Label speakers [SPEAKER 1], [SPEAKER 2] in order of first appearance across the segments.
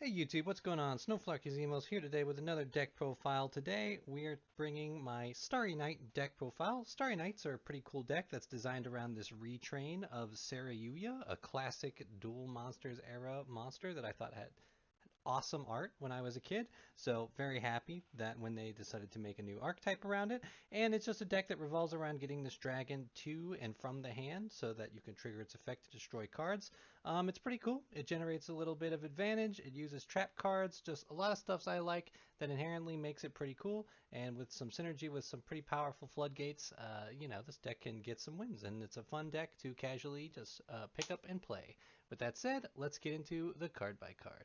[SPEAKER 1] Hey YouTube, what's going on? Snowflakey's here today with another deck profile. Today we are bringing my Starry Night deck profile. Starry Nights are a pretty cool deck that's designed around this retrain of Yugioh, a classic Duel Monsters era monster that I thought had awesome art when I was a kid. So very happy that when they decided to make a new archetype around it. And it's just a deck that revolves around getting this dragon to and from the hand so that you can trigger its effect to destroy cards. It's pretty cool. It generates a little bit of advantage. It uses trap cards, just a lot of stuff I like that inherently makes it pretty cool. And with some synergy with some pretty powerful floodgates, this deck can get some wins. And it's a fun deck to casually just pick up and play. With that said, let's get into the card by card.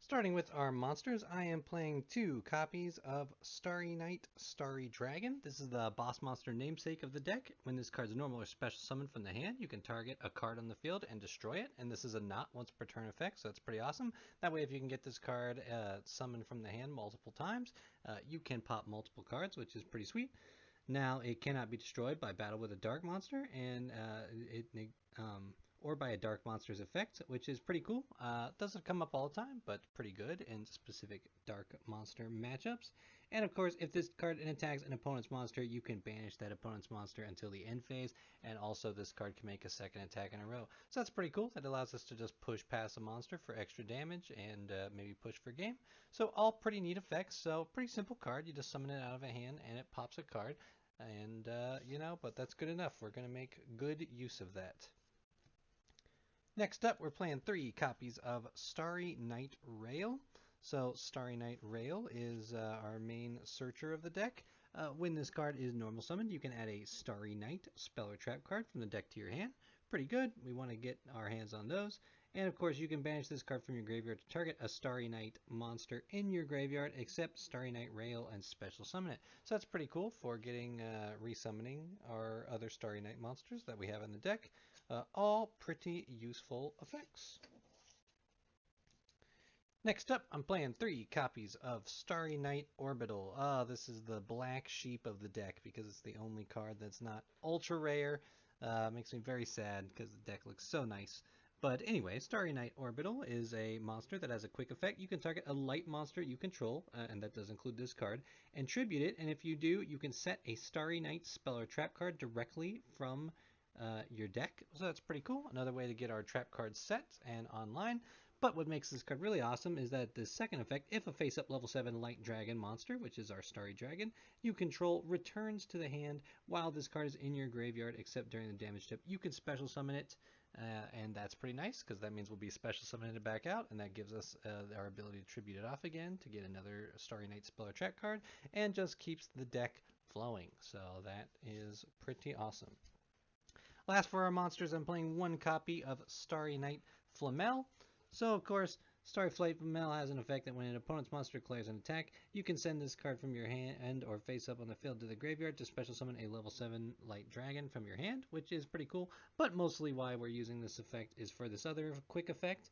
[SPEAKER 1] Starting with our monsters, I am playing two copies of Starry Night, Starry Dragon. This is the boss monster namesake of the deck. When this card is normal or special summoned from the hand, you can target a card on the field and destroy it. And this is a not once per turn effect, so that's pretty awesome. That way, if you can get this card summoned from the hand multiple times, you can pop multiple cards, which is pretty sweet. Now, it cannot be destroyed by battle with a dark monster, and or by a dark monster's effect, which is pretty cool. Doesn't come up all the time, but pretty good in specific dark monster matchups. And of course, if this card attacks an opponent's monster, you can banish that opponent's monster until the end phase, and also this card can make a second attack in a row. So that's pretty cool. That allows us to just push past a monster for extra damage and maybe push for game. So all pretty neat effects. So pretty simple card. You just summon it out of a hand and it pops a card. And, but that's good enough. We're going to make good use of that. Next up, we're playing three copies of Starry Night Rail. So Starry Night Rail is our main searcher of the deck. When this card is normal summoned, you can add a Starry Night spell or trap card from the deck to your hand. Pretty good. We want to get our hands on those. And of course, you can banish this card from your graveyard to target a Starry Night monster in your graveyard, except Starry Night Rail and special summon it. So that's pretty cool for getting resummoning our other Starry Night monsters that we have in the deck. All pretty useful effects. Next up, I'm playing three copies of Starry Night Orbital. This is the black sheep of the deck because it's the only card that's not ultra rare. Makes me very sad because the deck looks so nice. But anyway, Starry Night Orbital is a monster that has a quick effect. You can target a light monster you control, and that does include this card, and tribute it. And if you do, you can set a Starry Night spell or trap card directly from your deck. So that's pretty cool. Another way to get our trap cards set and online. But what makes this card really awesome is that the second effect, if a face-up level 7 light dragon monster, which is our Starry Dragon, you control returns to the hand while this card is in your graveyard, except during the damage step. You can special summon it, and that's pretty nice because that means we'll be special summoning it back out, and that gives us our ability to tribute it off again to get another Starry Night spell or trap card, and just keeps the deck flowing. So that is pretty awesome. Last for our monsters, I'm playing one copy of Starry Night Flamel. So, of course, Starry Flight Flamel has an effect that when an opponent's monster declares an attack, you can send this card from your hand or face up on the field to the graveyard to special summon a level 7 light dragon from your hand, which is pretty cool. But mostly why we're using this effect is for this other quick effect.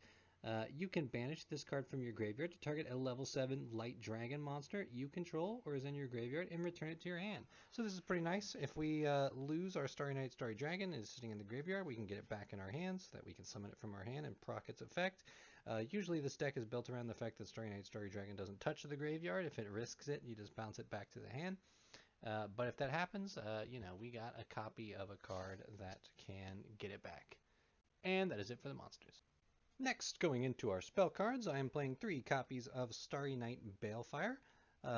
[SPEAKER 1] You can banish this card from your graveyard to target a level 7 light dragon monster you control or is in your graveyard and return it to your hand. So this is pretty nice. If we lose our Starry Night Starry Dragon and it's sitting in the graveyard, we can get it back in our hands so that we can summon it from our hand and proc its effect. Usually this deck is built around the fact that Starry Night Starry Dragon doesn't touch the graveyard. If it risks it, you just bounce it back to the hand. But if that happens, we got a copy of a card that can get it back. And that is it for the monsters. Next, going into our spell cards, I am playing three copies of Starry Night Balefire.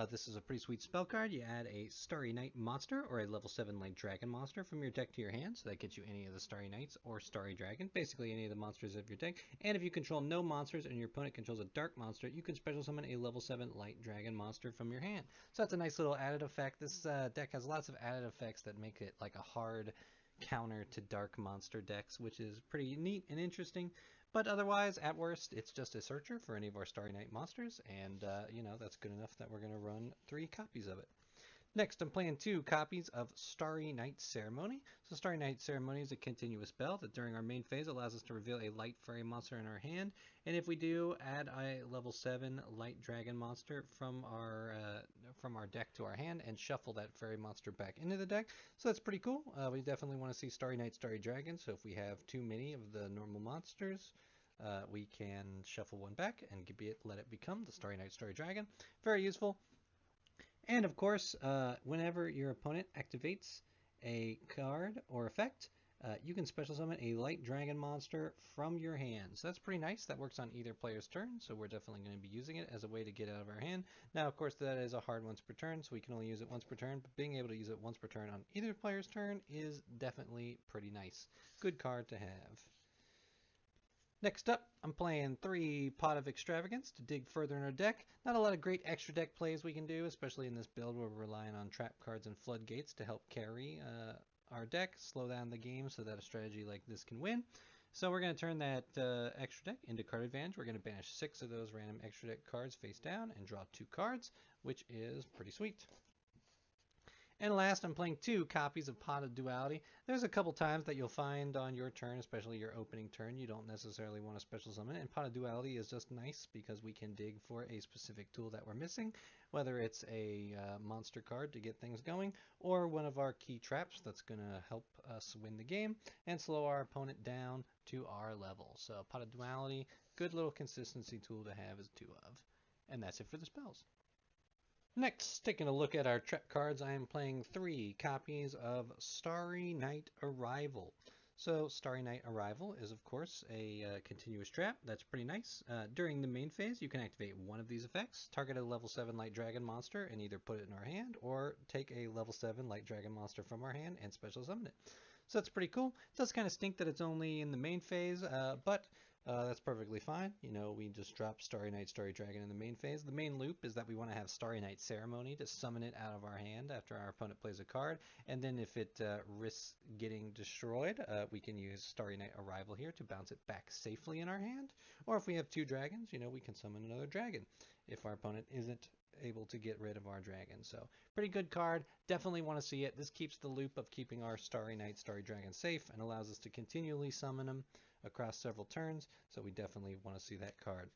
[SPEAKER 1] This is a pretty sweet spell card. You add a Starry Night monster or a level 7 light dragon monster from your deck to your hand. So that gets you any of the Starry Knights or Starry Dragon, basically any of the monsters of your deck. And if you control no monsters and your opponent controls a dark monster, you can special summon a level 7 light dragon monster from your hand. So that's a nice little added effect. This deck has lots of added effects that make it like a hard counter to dark monster decks, which is pretty neat and interesting. But otherwise, at worst, it's just a searcher for any of our Starry Night monsters, and, that's good enough that we're going to run three copies of it. Next, I'm playing two copies of Starry Night Ceremony. So Starry Night Ceremony is a continuous spell that during our main phase allows us to reveal a light fairy monster in our hand. And if we do, add a level 7 light dragon monster from our deck to our hand and shuffle that fairy monster back into the deck. So that's pretty cool. We definitely want to see Starry Night, Starry Dragon. So if we have too many of the normal monsters, we can shuffle one back and let it become the Starry Night Starry Dragon. Very useful. And of course, whenever your opponent activates a card or effect, you can special summon a light dragon monster from your hand. So that's pretty nice. That works on either player's turn, so we're definitely going to be using it as a way to get out of our hand. Now, of course, that is a hard once per turn, so we can only use it once per turn, but being able to use it once per turn on either player's turn is definitely pretty nice. Good card to have. Next up, I'm playing 3 Pot of Extravagance to dig further in our deck. Not a lot of great extra deck plays we can do, especially in this build where we're relying on trap cards and floodgates to help carry our deck, slow down the game so that a strategy like this can win. So we're going to turn that extra deck into card advantage. We're going to banish 6 of those random extra deck cards face down and draw 2 cards, which is pretty sweet. And last, I'm playing 2 copies of Pot of Duality. There's a couple times that you'll find on your turn, especially your opening turn, you don't necessarily want to special summon it. And Pot of Duality is just nice because we can dig for a specific tool that we're missing, whether it's a monster card to get things going, or one of our key traps that's going to help us win the game and slow our opponent down to our level. So Pot of Duality, good little consistency tool to have as 2 of. And that's it for the spells. Next, taking a look at our trap cards, I am playing 3 copies of Starry Night Arrival. So Starry Night Arrival is, of course, a continuous trap. That's pretty nice. During the main phase, you can activate one of these effects, target a level 7 Light Dragon monster and either put it in our hand, or take a level 7 Light Dragon monster from our hand and special summon it. So that's pretty cool. It does kind of stink that it's only in the main phase, but that's perfectly fine. You know, we just drop Starry Night, Starry Dragon in the main phase. The main loop is that we want to have Starry Night Ceremony to summon it out of our hand after our opponent plays a card. And then if it risks getting destroyed, we can use Starry Night Arrival here to bounce it back safely in our hand. Or if we have 2 dragons, you know, we can summon another dragon if our opponent isn't able to get rid of our dragon. So pretty good card. Definitely want to see it. This keeps the loop of keeping our Starry Night, Starry Dragon safe and allows us to continually summon them across several turns, so we definitely want to see that card.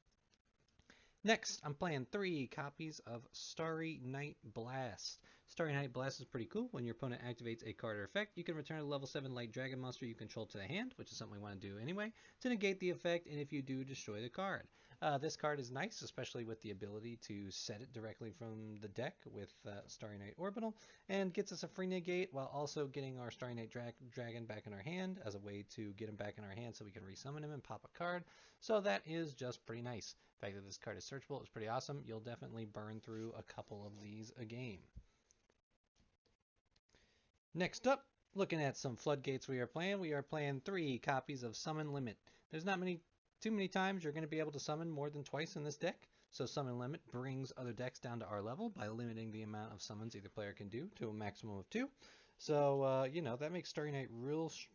[SPEAKER 1] Next, I'm playing 3 copies of Starry Night Blast. Starry Night Blast is pretty cool. When your opponent activates a card or effect, you can return a level 7 Light Dragon monster you control to the hand, which is something we want to do anyway, to negate the effect, and if you do, destroy the card. This card is nice, especially with the ability to set it directly from the deck with Starry Night Orbital, and gets us a free negate while also getting our Starry Night Dragon back in our hand as a way to get him back in our hand so we can resummon him and pop a card. So that is just pretty nice. The fact that this card is searchable is pretty awesome. You'll definitely burn through a couple of these a game. Next up, looking at some floodgates we are playing 3 copies of Summon Limit. There's not too many times you're going to be able to summon more than twice in this deck, so Summon Limit brings other decks down to our level by limiting the amount of summons either player can do to a maximum of 2. So, you know, that makes Starry Night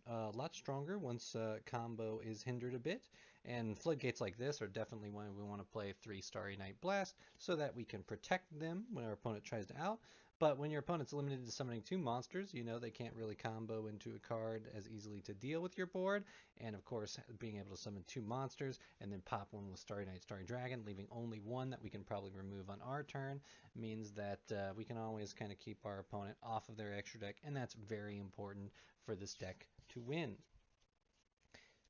[SPEAKER 1] a lot stronger once combo is hindered a bit. And floodgates like this are definitely when we want to play 3 Starry Night Blast so that we can protect them when our opponent tries to out. But when your opponent's limited to summoning 2 monsters, you know they can't really combo into a card as easily to deal with your board. And of course, being able to summon 2 monsters and then pop one with Starry Night, Starry Dragon, leaving only one that we can probably remove on our turn, means that we can always kind of keep our opponent off of their extra deck, and that's very important for this deck to win.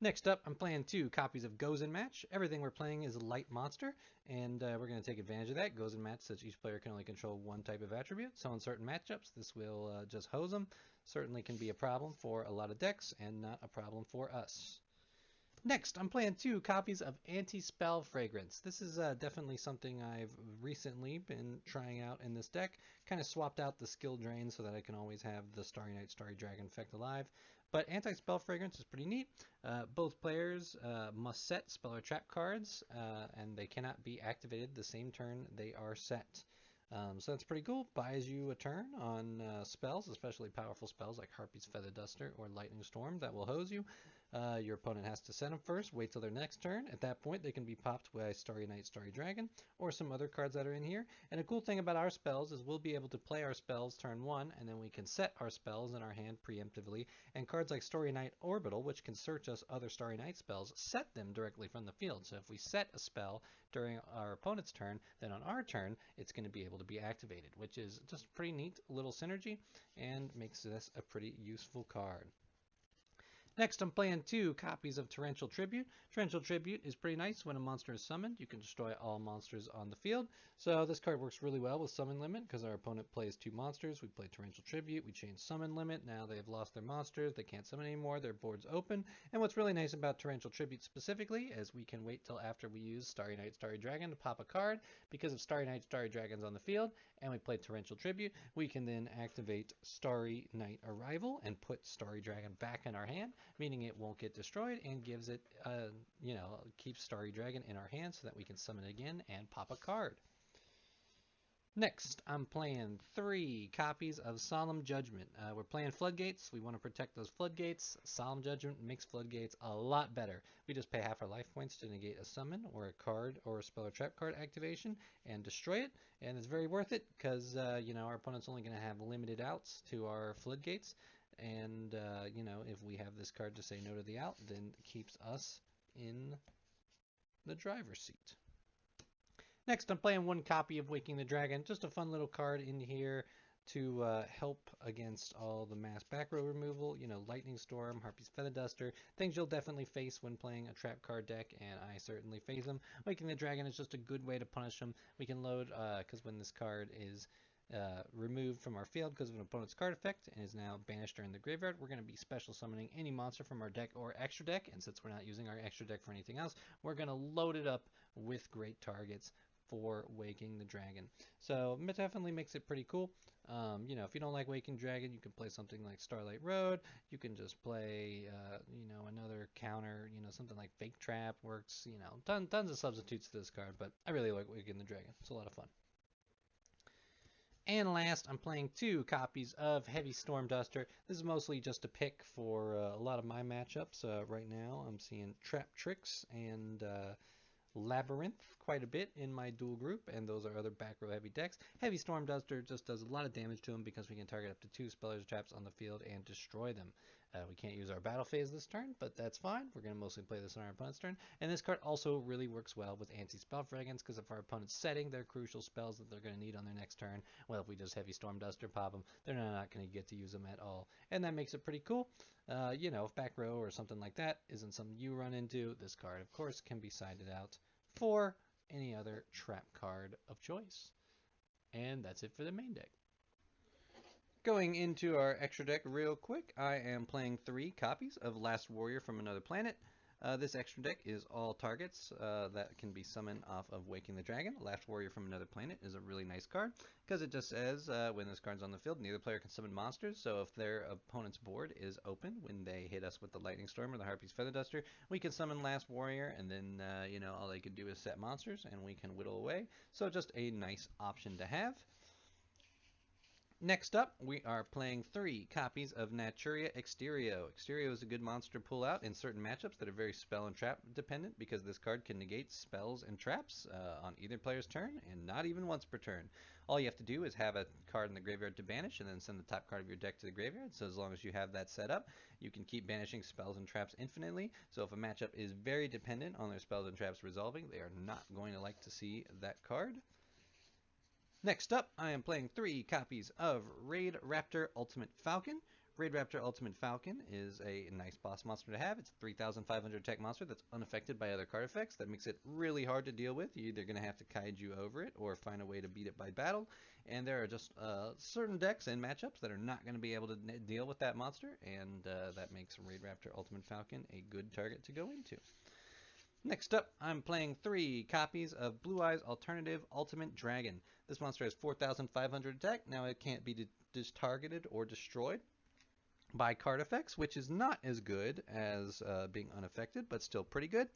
[SPEAKER 1] Next up, I'm playing 2 copies of Goes in Match. Everything we're playing is a light monster, and we're going to take advantage of that. Goes in Match says each player can only control one type of attribute, so in certain matchups, this will just hose them. Certainly can be a problem for a lot of decks, and not a problem for us. Next, I'm playing 2 copies of Anti-Spell Fragrance. This is definitely something I've recently been trying out in this deck. Kind of swapped out the skill drain so that I can always have the Starry Night, Starry Dragon effect alive. But Anti-Spell Fragrance is pretty neat. Both players must set spell or trap cards, and they cannot be activated the same turn they are set. So that's pretty cool. Buys you a turn on spells, especially powerful spells like Harpy's Feather Duster or Lightning Storm that will hose you. Your opponent has to set them first, wait till their next turn. At that point, they can be popped by Starry Night, Starry Dragon, or some other cards that are in here. And a cool thing about our spells is we'll be able to play our spells turn 1, and then we can set our spells in our hand preemptively. And cards like Starry Night Orbital, which can search us other Starry Night spells, set them directly from the field. So if we set a spell during our opponent's turn, then on our turn, it's going to be able to be activated, which is just pretty neat little synergy and makes this a pretty useful card. Next, I'm playing 2 copies of Torrential Tribute. Torrential Tribute is pretty nice. When a monster is summoned, you can destroy all monsters on the field. So this card works really well with Summon Limit because our opponent plays 2 monsters. We play Torrential Tribute, we change Summon Limit. Now they have lost their monsters, they can't summon anymore, their board's open. And what's really nice about Torrential Tribute specifically is we can wait till after we use Starry Night, Starry Dragon to pop a card. Because if Starry Night, Starry Dragon's on the field and we play Torrential Tribute, we can then activate Starry Night Arrival and put Starry Dragon back in our hand, meaning it won't get destroyed and gives it, keeps Starry Dragon in our hand so that we can summon it again and pop a card. Next, I'm playing 3 copies of Solemn Judgment. We're playing Floodgates. We want to protect those Floodgates. Solemn Judgment makes Floodgates a lot better. We just pay half our life points to negate a summon or a card or a spell or trap card activation and destroy it. And it's very worth it because, our opponent's only going to have limited outs to our Floodgates. And, if we have this card to say no to the out, then it keeps us in the driver's seat. Next, I'm playing 1 copy of Waking the Dragon. Just a fun little card in here to help against all the mass back row removal. Lightning Storm, Harpy's Feather Duster, things you'll definitely face when playing a trap card deck, and I certainly face them. Waking the Dragon is just a good way to punish them. We can load, because when this card is removed from our field because of an opponent's card effect and is now banished during the graveyard, we're going to be special summoning any monster from our deck or extra deck, and since we're not using our extra deck for anything else, we're going to load it up with great targets for Waking the Dragon. So it definitely makes it pretty cool. If you don't like Waking Dragon, you can play something like Starlight Road. You can just play, another counter, something like Fake Trap works. Tons of substitutes to this card, but I really like Waking the Dragon. It's a lot of fun. And last, I'm playing 2 copies of Heavy Storm Duster. This is mostly just a pick for a lot of my matchups. Right now, I'm seeing Trap Tricks and Labyrinth quite a bit in my dual group, and those are other back row heavy decks. Heavy Storm Duster just does a lot of damage to them because we can target up to 2 spellers traps on the field and destroy them. We can't use our battle phase this turn, but that's fine. We're going to mostly play this on our opponent's turn. And this card also really works well with anti-spell fragments because if our opponent's setting their crucial spells that they're going to need on their next turn, well, if we just Heavy Storm Duster pop them, they're not going to get to use them at all. And that makes it pretty cool. If back row or something like that isn't something you run into, this card, of course, can be sided out for any other trap card of choice. And that's it for the main deck. Going into our extra deck real quick, I am playing 3 copies of Last Warrior from Another Planet. This extra deck is all targets that can be summoned off of Waking the Dragon. Last Warrior from Another Planet is a really nice card because it just says when this card's on the field, neither player can summon monsters. So if their opponent's board is open when they hit us with the Lightning Storm or the Harpy's Feather Duster, we can summon Last Warrior, and then all they can do is set monsters, and we can whittle away. So just a nice option to have. Next up, we are playing 3 copies of Naturia Exterio. Exterio is a good monster to pull out in certain matchups that are very spell and trap dependent because this card can negate spells and traps on either player's turn and not even once per turn. All you have to do is have a card in the graveyard to banish and then send the top card of your deck to the graveyard. So as long as you have that set up, you can keep banishing spells and traps infinitely. So if a matchup is very dependent on their spells and traps resolving, they are not going to like to see that card. Next up, I am playing 3 copies of Raid Raptor Ultimate Falcon. Raid Raptor Ultimate Falcon is a nice boss monster to have. It's a 3,500 attack monster that's unaffected by other card effects. That makes it really hard to deal with. You're either going to have to kaiju over it or find a way to beat it by battle. And there are just certain decks and matchups that are not going to be able to deal with that monster. And that makes Raid Raptor Ultimate Falcon a good target to go into. Next up, I'm playing 3 copies of Blue Eyes Alternative Ultimate Dragon. This monster has 4,500 attack. Now it can't be targeted or destroyed by card effects, which is not as good as being unaffected, but still pretty good.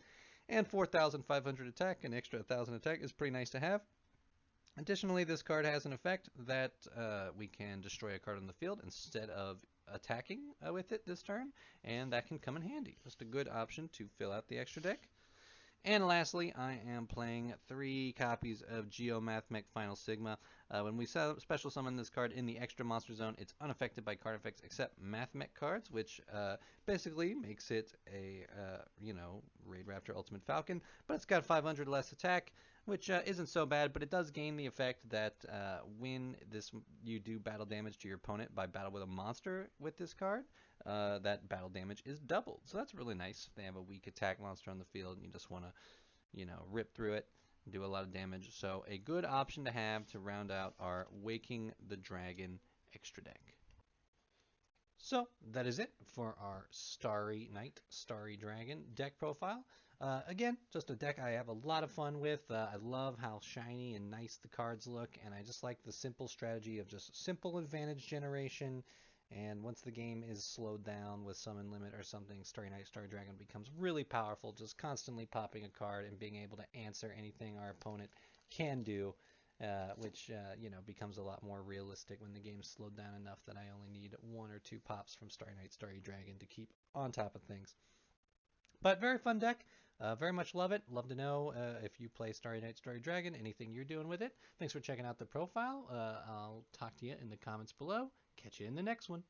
[SPEAKER 1] And 4,500 attack, an extra 1,000 attack is pretty nice to have. Additionally, this card has an effect that we can destroy a card on the field instead of attacking with it this turn, and that can come in handy. Just a good option to fill out the extra deck. And lastly, I am playing 3 copies of Geomathmech Final Sigma. When we special summon this card in the extra monster zone, it's unaffected by card effects except Mathmech cards, which basically makes it a, Raid Raptor Ultimate Falcon. But it's got 500 less attack, which isn't so bad, but it does gain the effect that when you do battle damage to your opponent by battle with a monster with this card, that battle damage is doubled. So that's really nice. If they have a weak attack monster on the field and you just want to, rip through it and do a lot of damage. So a good option to have to round out our Waking the Dragon extra deck. So that is it for our Starry Knight, Starry Dragon deck profile. Again, just a deck I have a lot of fun with. I love how shiny and nice the cards look, and I just like the simple strategy of just simple advantage generation. And once the game is slowed down with summon limit or something, Starry Knight, Starry Dragon becomes really powerful, just constantly popping a card and being able to answer anything our opponent can do, which becomes a lot more realistic when the game's slowed down enough that I only need one or two pops from Starry Knight, Starry Dragon to keep on top of things. But very fun deck. Very much love it. Love to know if you play Starry Knight, Starry Dragon, anything you're doing with it. Thanks for checking out the profile. I'll talk to you in the comments below. Catch you in the next one.